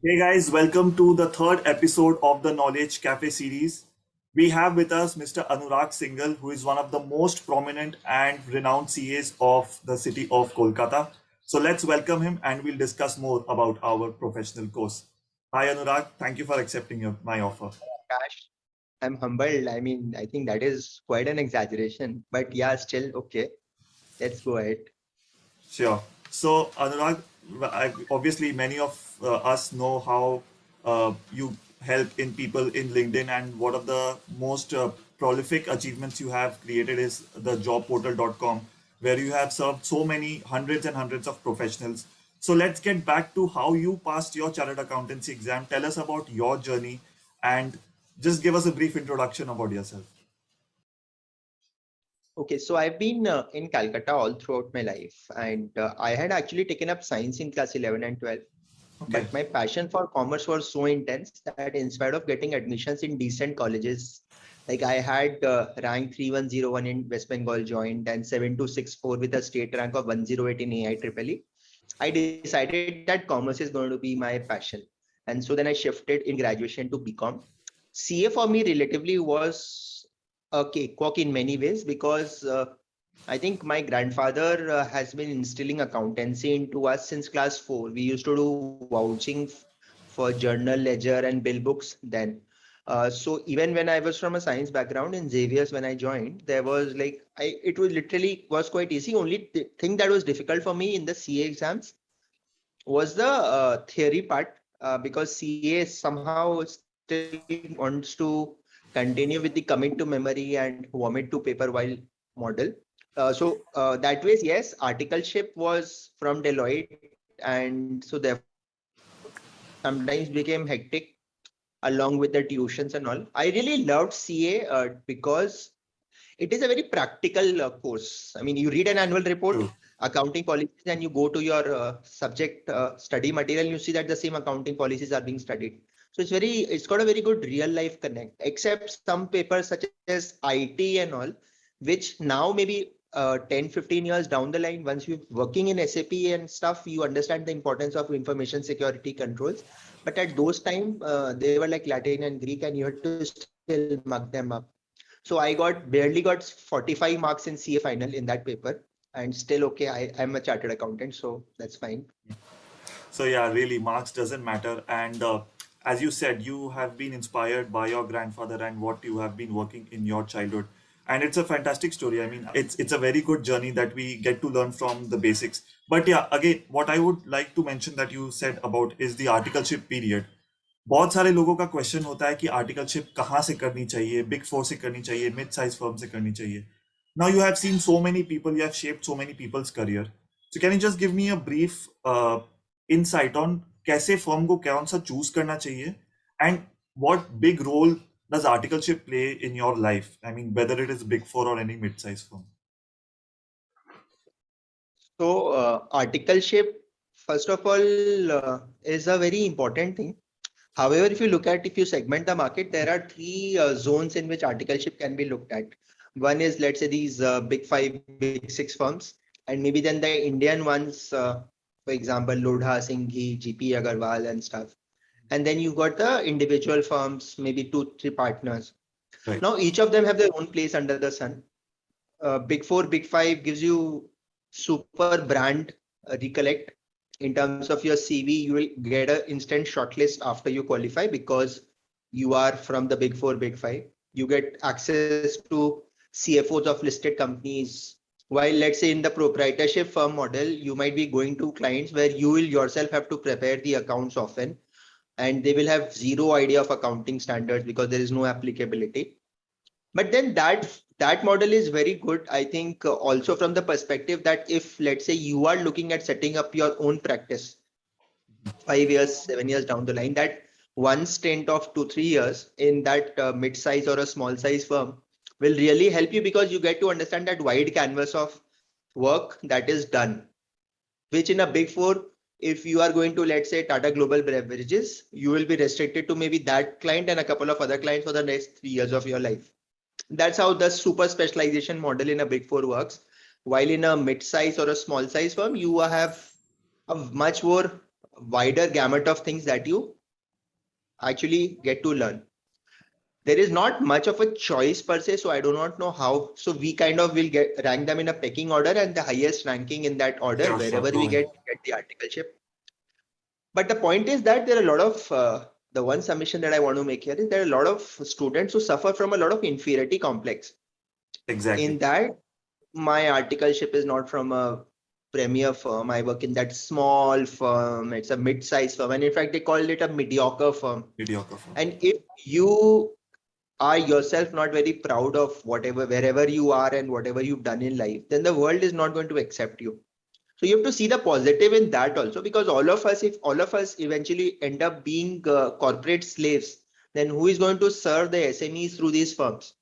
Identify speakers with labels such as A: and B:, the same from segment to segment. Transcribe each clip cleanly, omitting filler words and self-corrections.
A: Hey guys, welcome to the third episode of the Knowledge Cafe series. We have with us Mr. Anurag Singal, who is one of the most prominent and renowned CAs of the city of Kolkata. So let's welcome him and we'll discuss more about our professional course. Hi Anurag, thank you for accepting my offer.
B: Gosh, I'm humbled. I think that is quite an exaggeration, but yeah, still okay. Let's go ahead.
A: Sure. So, Anurag, obviously, many of us know how you help in people in LinkedIn, and one of the most prolific achievements you have created is the jobportal.com, where you have served so many hundreds and hundreds of professionals. So, let's get back to how you passed your chartered accountancy exam. Tell us about your journey and just give us a brief introduction about yourself.
B: Okay, so I've been in Calcutta all throughout my life, and I had actually taken up science in class 11 and 12.
A: Okay.
B: But my passion for commerce was so intense that instead of getting admissions in decent colleges, like I had rank 3101 in West Bengal joined and 7264 with a state rank of 108 in AIEEE, I decided that commerce is going to be my passion. And so then I shifted in graduation to BCom. CA for me relatively was a cakewalk in many ways because I think my grandfather has been instilling accountancy into us since class 4. We used to do vouching for journal, ledger, and bill books then. So even when I was from a science background in Xavier's when I joined, there was like it was literally was quite easy. Only thing that was difficult for me in the CA exams was the theory part because CA somehow still wants to continue with the commit to memory and vomit to paper while model. That way, yes, articleship was from Deloitte, and so therefore sometimes became hectic along with the tuitions and all. I really loved CA because it is a very practical course. I mean, you read an annual report,
A: True.
B: accounting policies, and you go to your subject study material, and you see that the same accounting policies are being studied. So it's got a very good real life connect, except some papers such as IT and all, which now maybe 10, 15 years down the line, once you're working in SAP and stuff, you understand the importance of information security controls. But at those time, they were like Latin and Greek, and you had to still mug them up. So I barely got 45 marks in CA final in that paper, and still okay. I'm a chartered accountant, so that's fine.
A: So yeah, really, marks doesn't matter. And as you said, you have been inspired by your grandfather and what you have been working in your childhood. And it's a fantastic story. I mean, it's a very good journey that we get to learn from the basics. But yeah, again, what I would like to mention that you said about is the articleship period. बहुत सारे लोगों का question होता है कि articleship कहाँ से करनी चाहिए, बिग फोर से करनी चाहिए, मिड साइज फर्म से करनी चाहिए. Now you have seen so many people, you have shaped so many people's career. So can you just give me a brief insight on कैसे फर्म को कौन सा चूज करना चाहिए and what big role does articleship play in your life? I mean, whether it is big four or any mid-size firm.
B: So articleship, first of all, is a very important thing. However, if you segment the market, there are three zones in which articleship can be looked at. One is, let's say, these big five, big six firms, and maybe then the Indian ones, for example, Lodha, Singhi, GP Agarwal, and stuff. And then you've got the individual firms, maybe two, three partners.
A: Right.
B: Now, each of them have their own place under the sun. Big four, big five gives you super brand recollect in terms of your CV. You will get an instant shortlist after you qualify because you are from the big four, big five. You get access to CFOs of listed companies. While let's say in the proprietorship firm model, you might be going to clients where you will yourself have to prepare the accounts often, and they will have zero idea of accounting standards because there is no applicability. But then that model is very good, I think, also from the perspective that if let's say you are looking at setting up your own practice 5 years, 7 years down the line, that one stint of 2, 3 years in that mid-size or a small size firm will really help you because you get to understand that wide canvas of work that is done, which in a big four, if you are going to, let's say, Tata Global Beverages, you will be restricted to maybe that client and a couple of other clients for the next 3 years of your life. That's how the super specialization model in a big four works. While in a mid-size or a small size firm, you have a much more wider gamut of things that you actually get to learn. There is not much of a choice per se, so I do not know how. So we kind of will get rank them in a pecking order, and the highest ranking in that order,
A: Sure, sure.
B: wherever
A: Go
B: we
A: ahead.
B: get the articleship. But the point is that there are a lot of the one submission that I want to make here is there are a lot of students who suffer from a lot of inferiority complex.
A: Exactly.
B: In that, my articleship is not from a premier firm. I work in that small firm. It's a mid-sized firm, and in fact, they call it a mediocre firm.
A: Mediocre firm.
B: And if you are yourself not very proud of whatever, wherever you are and whatever you've done in life, then the world is not going to accept you. So you have to see the positive in that also, because all of us, if all of us eventually end up being corporate slaves, then who is going to serve the SMEs through these firms?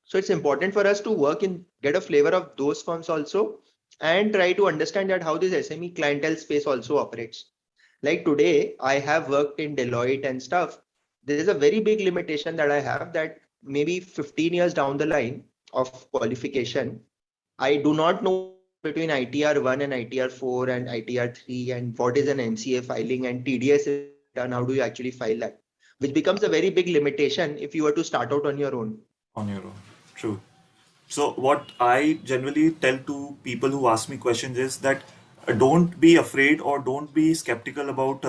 B: So it's important for us to work in, get a flavor of those firms also, and try to understand that how this SME clientele space also operates. Like today, I have worked in Deloitte and stuff. There is a very big limitation that I have, that maybe 15 years down the line of qualification, I do not know what is the difference between ITR 1 and ITR 4 and ITR 3, and what is an MCA filing, and TDS if you have done, how do you actually file that? Which becomes a very big limitation if you were to start out on your own.
A: On your own. True. So what I generally tell to people who ask me questions is that don't be afraid or don't be skeptical about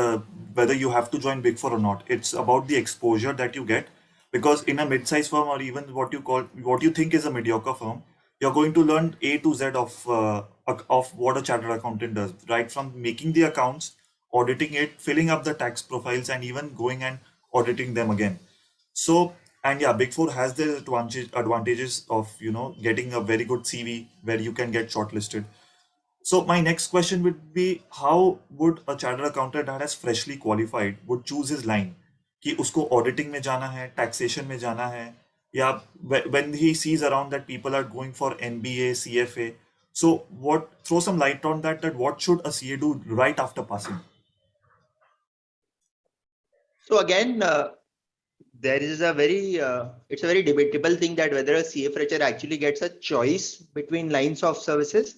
A: whether you have to join Big Four or not. It's about the exposure that you get, because in a mid-sized firm or even what you think is a mediocre firm, you're going to learn A to Z of what a chartered accountant does, right from making the accounts, auditing it, filling up the tax profiles, and even going and auditing them again. So, and yeah, Big Four has the advantages of, getting a very good CV where you can get shortlisted. So my next question would be, how would a chartered accountant that has freshly qualified would choose his line? कि उसको auditing में जाना है, taxation में जाना है, या when he sees around that people are going for MBA, CFA. So what, throw some light on that what should a CA do right after passing?
B: So again, there is a very, it's a very debatable thing that whether a CA fresher actually gets a choice between lines of services,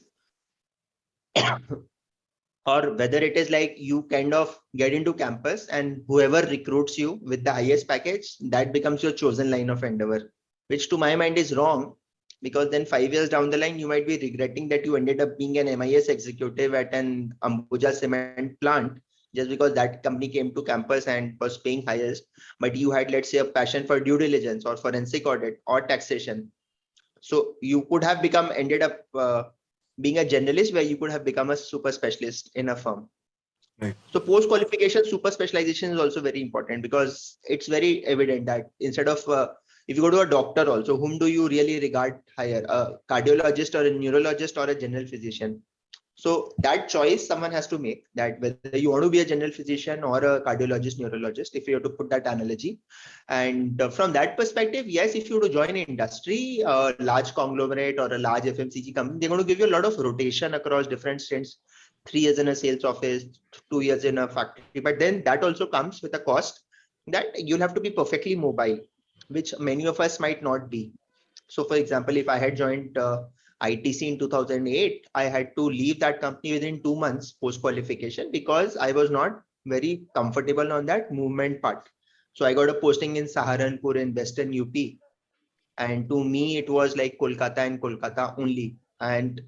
B: or whether it is like you kind of get into campus and whoever recruits you with the highest package, that becomes your chosen line of endeavor, which to my mind is wrong, because then 5 years down the line, you might be regretting that you ended up being an MIS executive at an Ambuja cement plant just because that company came to campus and was paying highest, but you had, let's say, a passion for due diligence or forensic audit or taxation. So you could have ended up being a generalist, where you could have become a super specialist in a firm.
A: Right.
B: So post qualification super specialization is also very important, because it's very evident that instead of if you go to a doctor also, whom do you really regard higher, a cardiologist or a neurologist or a general physician? So that choice someone has to make, that whether you want to be a general physician or a cardiologist, neurologist, if you have to put that analogy. And from that perspective, yes, if you were to join an industry, a large conglomerate or a large FMCG company, they're going to give you a lot of rotation across different stints, 3 years in a sales office, 2 years in a factory. But then that also comes with a cost that you'll have to be perfectly mobile, which many of us might not be. So for example, if I had joined ITC in 2008, I had to leave that company within 2 months post qualification, because I was not very comfortable on that movement part. So I got a posting in Saharanpur in Western UP. And to me, it was like Kolkata and Kolkata only. And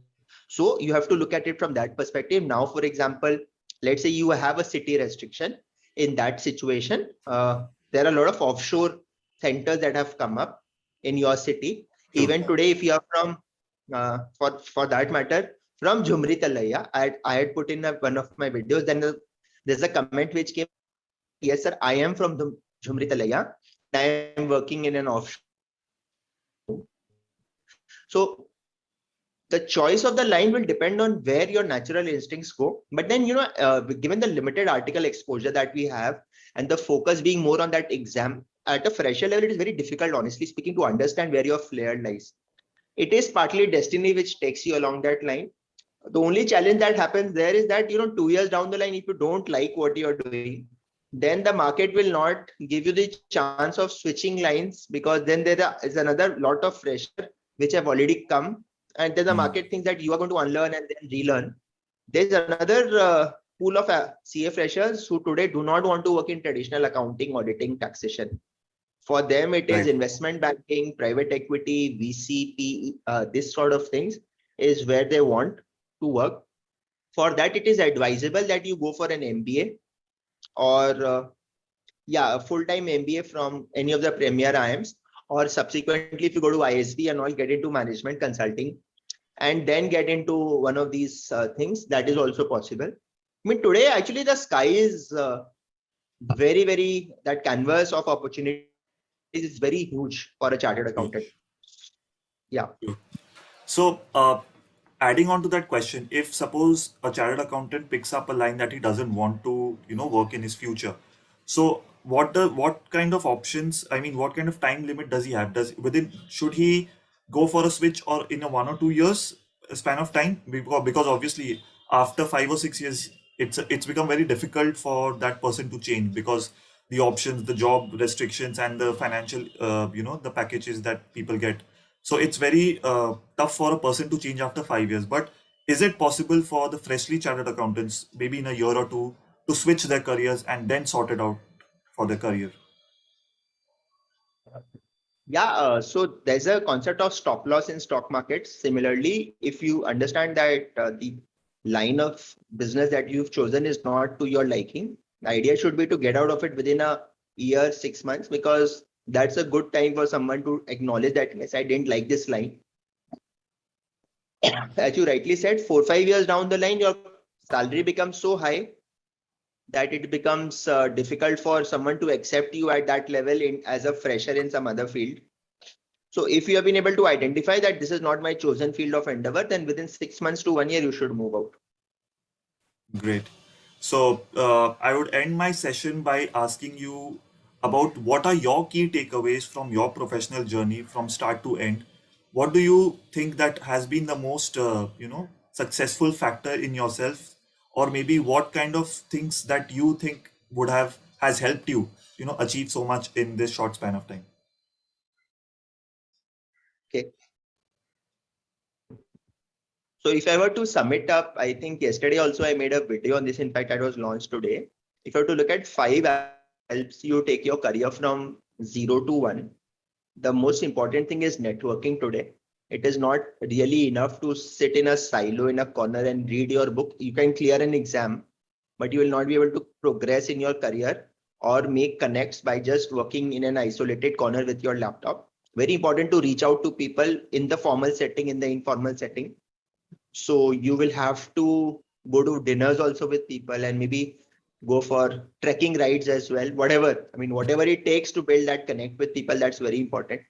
B: so you have to look at it from that perspective. Now, for example, let's say you have a city restriction. In that situation, there are a lot of offshore centers that have come up in your city.
A: True.
B: Even today, if you are from, for that matter, from Jhumri Talaya, I had put in one of my videos. Then there's a comment which came that, yes, sir, I am from the Jhumri Talaya. I am working in an offshore So the choice of the line will depend on where your natural instincts go. But then, given the limited article exposure that we have and the focus being more on that exam at a fresher level, it is very difficult, honestly speaking, to understand where your flair lies. It is partly destiny which takes you along that line. The only challenge that happens there is that, 2 years down the line, if you don't like what you're doing, then the market will not give you the chance of switching lines, because then is another lot of fresher which have already come, and then the
A: Hmm.
B: market thinks that you are going to unlearn and then relearn. There's another pool of CA freshers who today do not want to work in traditional accounting, auditing, taxation. For them, it is
A: Right.
B: investment banking, private equity, VC, PE, this sort of things is where they want to work. For that, it is advisable that you go for an MBA or a full-time MBA from any of the premier IIMs, or subsequently, if you go to ISB and all, get into management consulting, and then get into one of these things. That is also possible. I mean, today, actually, the sky is very, very, that canvas of opportunities is very huge for a chartered accountant.
A: Huge.
B: Yeah.
A: So, adding on to that question, if suppose a chartered accountant picks up a line that he doesn't want to, work in his future, so what kind of options? I mean, what kind of time limit does he have? Should he go for a switch or in a 1 or 2 years span of time? Because obviously after 5 or 6 years, it's become very difficult for that person to change because the options, the job restrictions, and the financial, the packages that people get, so it's very tough for a person to change after 5 years. But is it possible for the freshly chartered accountants, maybe in a year or two, to switch their careers and then sort it out for their career?
B: Yeah, so there's a concept of stop loss in stock markets. Similarly, if you understand that the line of business that you've chosen is not to your liking, the idea should be to get out of it within a year, 6 months, because that's a good time for someone to acknowledge that, yes, I didn't like this line. As you rightly said, 4 or 5 years down the line, your salary becomes so high that it becomes difficult for someone to accept you at that level as a fresher in some other field. So if you have been able to identify that this is not my chosen field of endeavor, then within 6 months to 1 year, you should move out.
A: Great. So I would end my session by asking you about what are your key takeaways from your professional journey from start to end. What do you think that has been the most, successful factor in yourself, or maybe what kind of things that you think would have has helped you, achieve so much in this short span of time?
B: Okay. So if I were to sum it up, I think yesterday also I made a video on this. In fact, that was launched today. If I were to look at 5 helps you take your career from 0 to 1, the most important thing is networking today. It is not really enough to sit in a silo in a corner and read your book. You can clear an exam, but you will not be able to progress in your career or make connects by just working in an isolated corner with your laptop. Very important to reach out to people in the formal setting, in the informal setting. So you will have to go to dinners also with people and maybe go for trekking rides as well. Whatever, I mean, whatever it takes to build that connect with people, that's very important.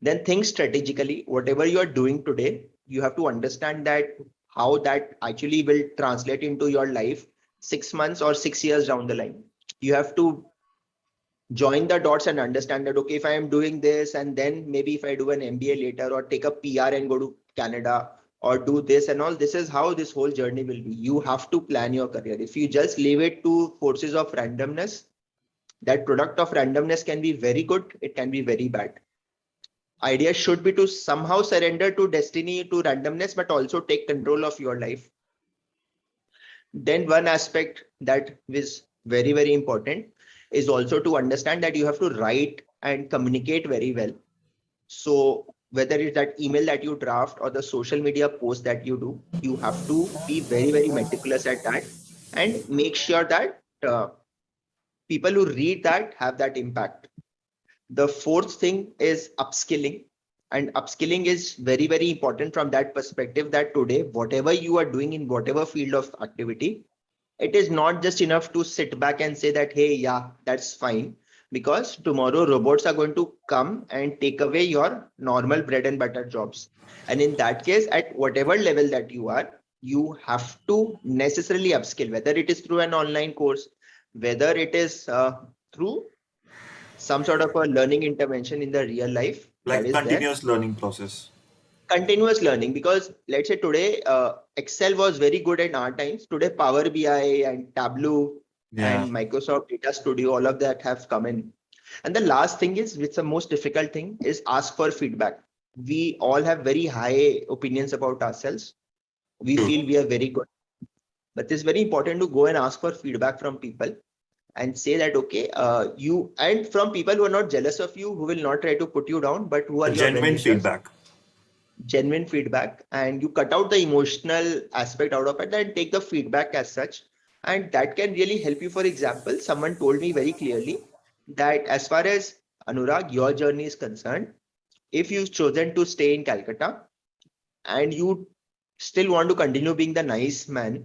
B: Then think strategically. Whatever you are doing today, you have to understand that how that actually will translate into your life 6 months or 6 years down the line. You have to join the dots and understand that, okay, if I am doing this and then maybe if I do an MBA later or take a PR and go to Canada or do this and all, this is how this whole journey will be. You have to plan your career. If you just leave it to forces of randomness, that product of randomness can be very good, it can be very bad. Idea should be to somehow surrender to destiny, to randomness, but also take control of your life. Then one aspect that is very, very important is also to understand that you have to write and communicate very well. So whether it's that email that you draft or the social media post that you do, you have to be very, very meticulous at that and make sure that people who read that have that impact. The fourth thing is upskilling. And upskilling is very, very important from that perspective that today, whatever you are doing in whatever field of activity, it is not just enough to sit back and say that, hey, yeah, that's fine. Because tomorrow robots are going to come and take away your normal bread and butter jobs. And in that case, at whatever level that you have to necessarily upskill, whether it is through an online course, whether it is through some sort of a learning intervention in the real life that
A: Like
B: is there.
A: continuous learning process.
B: Continuous learning, because let's say today Excel was very good in our times. Today Power BI and Tableau
A: Yeah.
B: and Microsoft Data Studio, all of that have come in. And the last thing is, which the most difficult thing is, ask for feedback. We all have very high opinions about ourselves. We
A: True.
B: feel we are very good. but it's very important to go and ask for feedback from people and say that, okay, you, and from people who are not jealous of you, who will not try to put you down, but who are
A: A
B: your well
A: genuine
B: wishers,
A: feedback.
B: genuine feedback, and you cut out the emotional aspect out of it and take the feedback as such. And that can really help you. For example, someone told me very clearly that as far as Anurag, your journey is concerned, if you've chosen to stay in Calcutta and you still want to continue being the nice man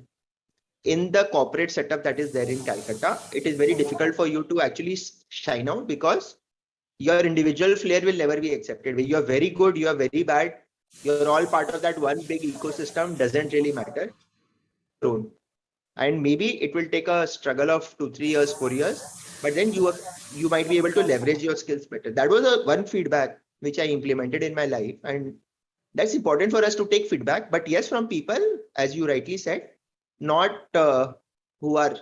B: in the corporate setup that is there in Calcutta, it is very difficult for you to actually shine out because your individual flair will never be accepted. You are very good, you are very bad, you're all part of that one big ecosystem, doesn't really matter. Your own. And maybe it will take a struggle of 2 3 years, 4 years, but then you might be able to leverage your skills better. That was a one feedback which I implemented in my life, and that's important for us to take feedback. But yes, from people, as you rightly said, not who are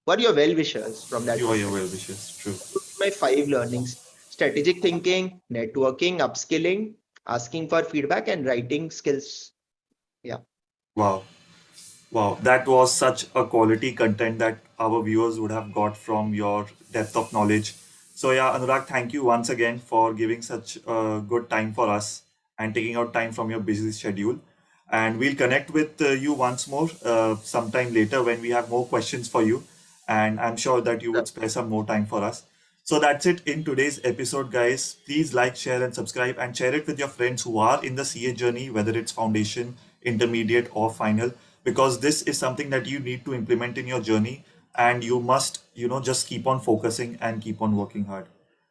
B: who are your well wishers from that
A: You are your well
B: perspective.
A: wishes. True.
B: My 5 learnings: strategic thinking, networking, upskilling, asking for feedback, and writing skills. Yeah.
A: Wow. Wow, that was such a quality content that our viewers would have got from your depth of knowledge. So, yeah, Anurag, thank you once again for giving such a good time for us and taking out time from your busy schedule. And we'll connect with you once more sometime later when we have more questions for you. And I'm sure that you would spare some more time for us. So that's it in today's episode, guys. Please like, share, and subscribe, and share it with your friends who are in the CA journey, whether it's foundation, intermediate, or final, because this is something that you need to implement in your journey, and you must, just keep on focusing and keep on working hard.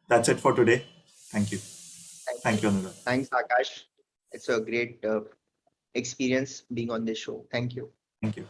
A: That's it for today. Thank you.
B: Thank
A: Thank
B: you.
A: you, Anurag.
B: Thanks, Akash. It's a great experience being on this show. Thank you.
A: Thank you.